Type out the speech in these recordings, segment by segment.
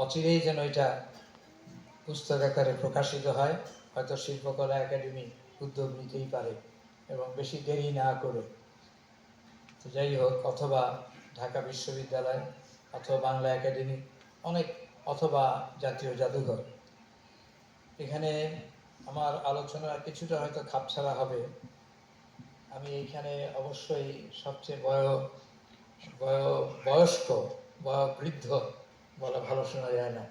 অচিরেই যেন এটা পুস্তক আকারে প্রকাশিত হয়, হয়তো শিল্পকলা একাডেমি উদ্যোগ নিতেই পারে এবং বেশি দেরি না করে। তো যাই হোক, অথবা ঢাকা বিশ্ববিদ্যালয় অথবা বাংলা একাডেমি অনেক, অথবা জাতীয় জাদুঘর। এখানে আমার আলোচনা কিছুটা হয়তো খাপছাড়া হবে। আমি এইখানে অবশ্যই সবচেয়ে বয়স্ক, বৃদ্ধ বলা ভালো শোনা যায় না,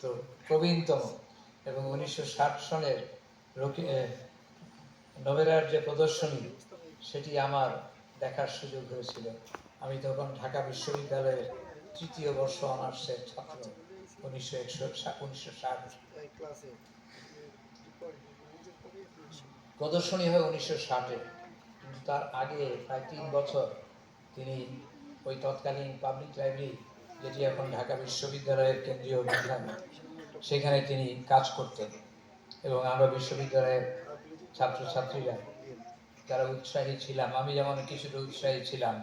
তো প্রবীণতম, এবং 1960 সনের নভেরার যে প্রদর্শনী, সেটি আমার দেখার সুযোগ হয়েছিল। আমি তখন ঢাকা বিশ্ববিদ্যালয়ের তৃতীয় বর্ষ অনার্সের ছাত্র, 1960। প্রদর্শনী হয় 1960-এ, কিন্তু তার আগে প্রায় 3 বছর তিনি ওই তৎকালীন পাবলিক লাইব্রেরি, যেটি এখন ঢাকা বিশ্ববিদ্যালয়ের কেন্দ্রীয় গ্রন্থাগার, সেখানে তিনি কাজ করতেন। এবং আমরা বিশ্ববিদ্যালয়ের ছাত্রছাত্রীরা যারা উৎসাহী ছিলাম, আমি যেমন কিছুটা উৎসাহী ছিলাম,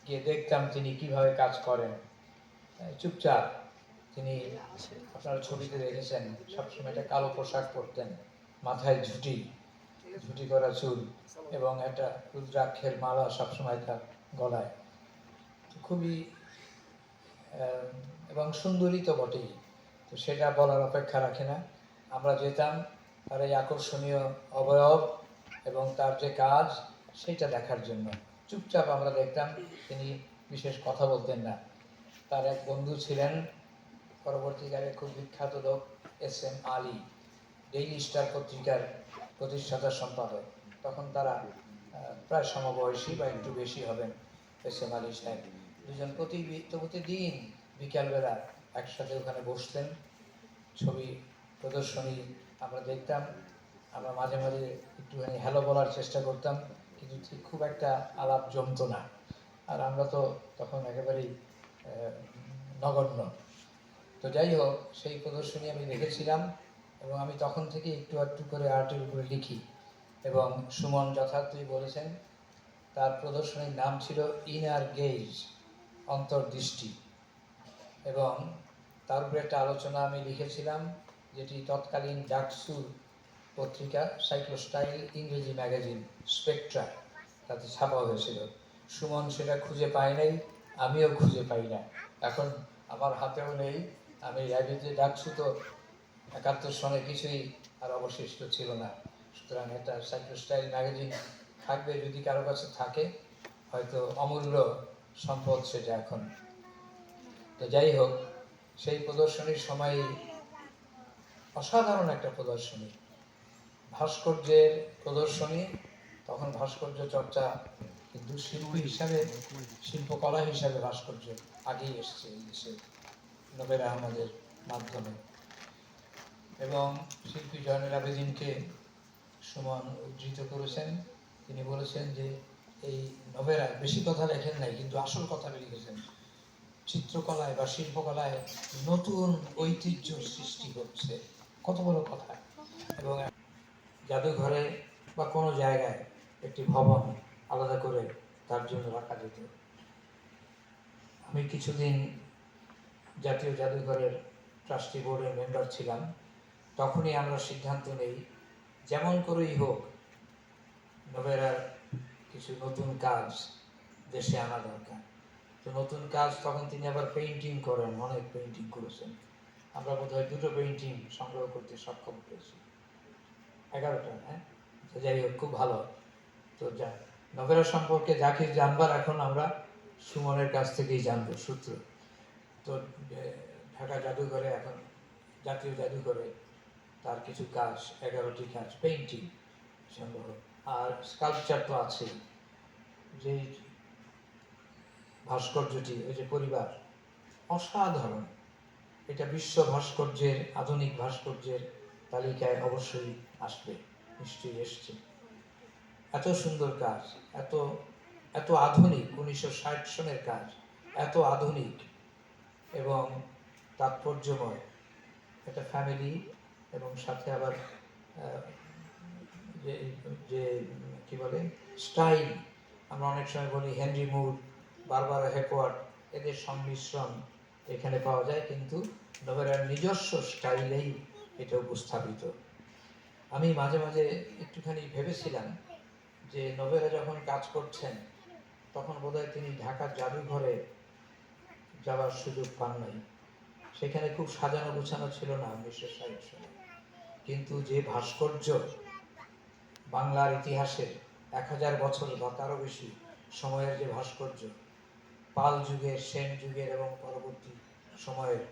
গিয়ে দেখতাম তিনি কিভাবে কাজ করেন। চুপচাপ তিনি, আপনারা ছবিতে দেখেছেন, সবসময় একটা কালো পোশাক পরতেন, মাথায় ঝুটি করা চুল, এবং একটা রুদ্রাক্ষের মালা সবসময় তার গলায়, খুবই এবং সুন্দরী তো বটেই। তো সেটা বলার অপেক্ষা রাখে না। আমরা যেতাম তার এই আকর্ষণীয় অবয়ব এবং তার যে কাজ, সেটা দেখার জন্য চুপচাপ আমরা দেখতাম। তিনি বিশেষ কথা বলতেন না। তার এক বন্ধু ছিলেন, পরবর্তীকালে খুব বিখ্যাত লোক, এস.এম. আলী, ডেইলি স্টার পত্রিকার প্রতিষ্ঠাতা সম্পাদক। তখন তারা প্রায় সমবয়সী বা একটু বেশি হবেন, এস.এম. আলী সাহেব। দুজন প্রতিদিন বিকালবেলা একসাথে ওখানে বসতেন, ছবি প্রদর্শনী আমরা দেখতাম। আমরা মাঝে মাঝে একটুখানি হ্যালো বলার চেষ্টা করতাম, কিন্তু ঠিক খুব একটা আলাপ জমতো না। আর আমরা তো তখন একেবারেই নগণ্য। তো যাই হোক, সেই প্রদর্শনী আমি দেখেছিলাম, এবং আমি তখন থেকে একটু একটু করে আর্টের উপরে লিখি। এবং সুমন যথার্থই বলেছেন, তার প্রদর্শনীর নাম ছিল ইনার গেজ, অন্তর্দৃষ্টি। এবং তার উপরে একটা আলোচনা আমি লিখেছিলাম, যেটি তৎকালীন ডাকসুর পত্রিকা, সাইক্লোস্টাইল ইংরেজি ম্যাগাজিন স্পেকট্রা, তাতে ছাপা হয়েছিল। সুমন সেটা খুঁজে পায় নাই, আমিও খুঁজে পাই না, এখন আমার হাতেও নেই। আমি লাইব্রেরিতে ডাকসু তো 71 সনে কিছুই আর অবশিষ্ট ছিল না। সুতরাং এটা সাইক্লোস্টাইল ম্যাগাজিন থাকবে, যদি কারো কাছে থাকে, হয়তো অমূল্য সম্পদ সেটা এখন। তো যাই হোক, সেই প্রদর্শনীর সময় অসাধারণ একটা প্রদর্শনী, ভাস্কর্যের প্রদর্শনী। তখন ভাস্কর্য চর্চা কিন্তু শিল্পী হিসাবে, শিল্পকলা হিসাবে ভাস্কর্য আগেই এসছে এই দেশে নবের আহমদের মাধ্যমে। এবং শিল্পী জয়নুল আবেদিনকে সুমন উদ্ধৃত করেছেন। তিনি বলেছেন যে এই নবেরা বেশি কথা লেখেন নাই, কিন্তু আসল কথা লিখেছেন। চিত্রকলায় বা শিল্পকলায় নতুন ঐতিহ্য সৃষ্টি হচ্ছে, কত বড় কথা। এবং জাদুঘরে বা কোনো জায়গায় একটি ভবন আলাদা করে তার জন্য রাখা যেত। আমি কিছুদিন জাতীয় জাদুঘরের ট্রাস্টি বোর্ডের মেম্বার ছিলাম। তখনই আমরা সিদ্ধান্ত নেই, যেমন করেই হোক নভেরার কিছু নতুন কাজ দেশে আনা দরকার। তো নতুন কাজ, তখন তিনি আবার পেইন্টিং করেন, অনেক পেইন্টিং করেছেন। আমরা বোধহয় 2টো পেইন্টিং সংগ্রহ করতে সক্ষম হয়েছি, 11টা, হ্যাঁ। তো যাই হোক, খুব ভালো। তো যা নভেরা সম্পর্কে যা কিছু জানবার এখন আমরা সুমনের কাছ থেকেই জানবো সূত্র। তো ঢাকা জাদুঘরে এখন, জাতীয় জাদুঘরে তার কিছু কাজ, 11টি কাজ পেইন্টিং সংগ্রহ, আর স্কাল্পচার তো আছেই। যে ভাস্কর্যটি, ওই যে পরিবার, অসাধারণ। এটা বিশ্ব ভাস্কর্যের, আধুনিক ভাস্কর্যের তালিকায় অবশ্যই আসবে, নিশ্চয়ই এসছে। এত সুন্দর কাজ, এত এত আধুনিক, 1960 সনের কাজ, এত আধুনিক এবং তাৎপর্যময়। একটা ফ্যামিলি, এবং সাথে আবার যে যে কি বলে স্টাইল, আমরা অনেক সময় বলি হেনরি মুর, বারবারা হেপওয়ার্ড, এদের সংমিশ্রণ এখানে পাওয়া যায়, কিন্তু নোবেরার নিজস্ব স্টাইলেই এটা উপস্থাপিত। আমি মাঝে মাঝে একটুখানি ভেবেছিলাম যে নোবেরা যখন কাজ করছেন তখন বোধহয় তিনি ঢাকার জাদুঘরে যাওয়ার সুযোগ পান নাই। সেখানে খুব সাজানো গোছানো ছিল না 1960 সালে, কিন্তু যে ভাস্কর্য বাংলার ইতিহাসের 1000 বছর বা তারও বেশি সময়ের যে ভাস্কর্য, পাল যুগের, সেন যুগের এবং পরবর্তী সময়ের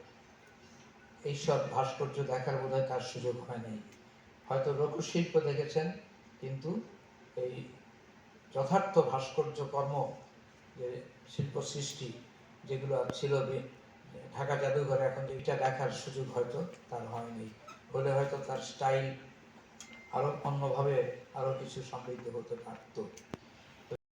এইসব ভাস্কর্য দেখার বোধহয় তার সুযোগ হয় নাই। হয়তো লোকশিল্প দেখেছেন, কিন্তু এই যথার্থ ভাস্কর্য কর্ম, যে শিল্প সৃষ্টি যেগুলো ছিল ঢাকা জাদুঘরে, এখন যেটা দেখার সুযোগ হয়তো তার হয়নি। হলে হয়তো তার স্টাইল আরো অন্যভাবে আরো কিছু সমৃদ্ধ হতে পারত।